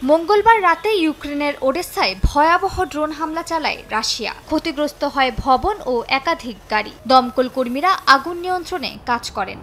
মঙ্গলবার রাতে ইউক্রেনের ওডেসায় ভয়াবহ ড্রোন হামলা চালায় রাশিয়া। ক্ষতিগ্রস্ত হয় ভবন ও একাধিক গাড়ি। দমকল কর্মীরা আগুন নিয়ন্ত্রণে কাজ করেন।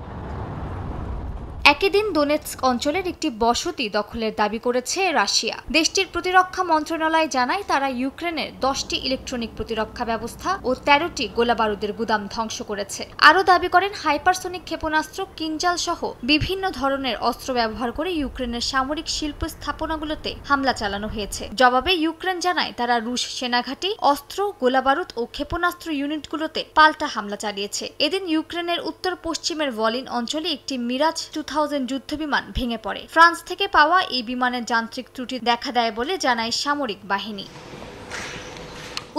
একই দিন দোনেৎস্ক অঞ্চলের একটি বসতি দখলের দাবি করেছে রাশিয়া। দেশটির প্রতিরক্ষা মন্ত্রণালয় জানায় তারা ইউক্রেনের 10টি ইলেকট্রনিক প্রতিরক্ষা ব্যবস্থা ও 13টি গোলাবারুদের গুদাম ধ্বংস করেছে। আরও দাবি করেন হাইপারসনিক ক্ষেপণাস্ত্র, কিনজাল সহ বিভিন্ন ধরনের অস্ত্র ব্যবহার করে ইউক্রেনের সামরিক শিল্প স্থাপনাগুলোতে হামলা চালানো হয়েছে। জবাবে ইউক্রেন জানায় তারা রুশ সেনাঘাঁটি, অস্ত্র, গোলাবারুদ ও ক্ষেপণাস্ত্র ইউনিটগুলোতে পাল্টা হামলা চালিয়েছে। এদিন ইউক্রেনের উত্তর পশ্চিমের ভলিন অঞ্চলে একটি মিরাজ 2000 যুদ্ধবিমান ভেঙে পড়ে। ফ্রান্স থেকে পাওয়া এই বিমানের যান্ত্রিক ত্রুটি দেখা দেয় বলে জানায় সামরিক বাহিনী।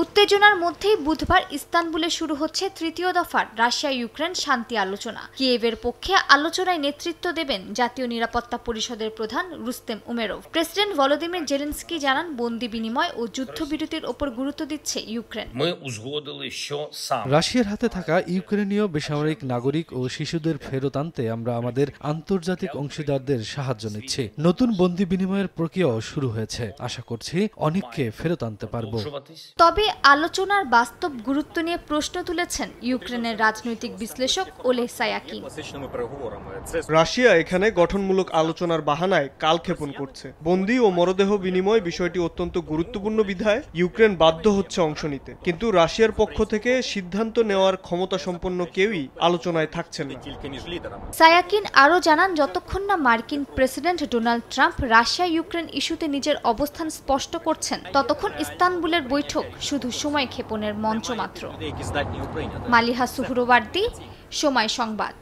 উত্তেজনার মধ্যেই বুধবার ইস্তানবুলে শুরু হচ্ছে তৃতীয় দফার রাশিয়া ইউক্রেন শান্তি আলোচনা। কিয়েভের পক্ষে আলোচনায় নেতৃত্ব দেবেন জাতীয় নিরাপত্তা পরিষদের প্রধান Rustem Umerov. President Volodymyr Zelensky জানান, বন্দি বিনিময় ও যুদ্ধবিরতির ওপর গুরুত্ব দিচ্ছে ইউক্রেন। রাশিয়ার হাতে থাকা ইউক্রেনীয় বেসামরিক নাগরিক ও শিশুদের ফেরত আনতে আমরা আমাদের আন্তর্জাতিক অংশীদারদের সাহায্য নিচ্ছি। নতুন বন্দি বিনিময়ের প্রক্রিয়াও শুরু হয়েছে। আশা করছি অনেককে ফেরত আনতে পারব। তবে আলোচনার বাস্তব গুরুত্ব নিয়ে প্রশ্ন তুলেছেন ইউক্রেনের রাজনৈতিক বিশ্লেষক ওলেহ সায়াকিন। রাশিয়া এখানে গঠনমূলক আলোচনার বাহানায় কালক্ষেপণ করছে। বন্দী ও মরদেহ বিনিময় বিষয়টি অত্যন্ত গুরুত্বপূর্ণ বিধায় ইউক্রেন বাধ্য হচ্ছে অংশ নিতে। কিন্তু রাশিয়ার পক্ষ থেকে সিদ্ধান্ত নেওয়ার ক্ষমতা সম্পন্ন কেউই আলোচনায় থাকছেন না। সায়াকিন আরও জানান, যতক্ষণ না মার্কিন president Donald Trump Russia Ukraine ইস্যুতে নিজের অবস্থান স্পষ্ট করছেন, ততক্ষণ ইস্তানবুলের বৈঠক শুধু সময় ক্ষেপণের মঞ্চ মাত্র। মালিহা সুহরওয়ার্দী, সময় সংবাদ।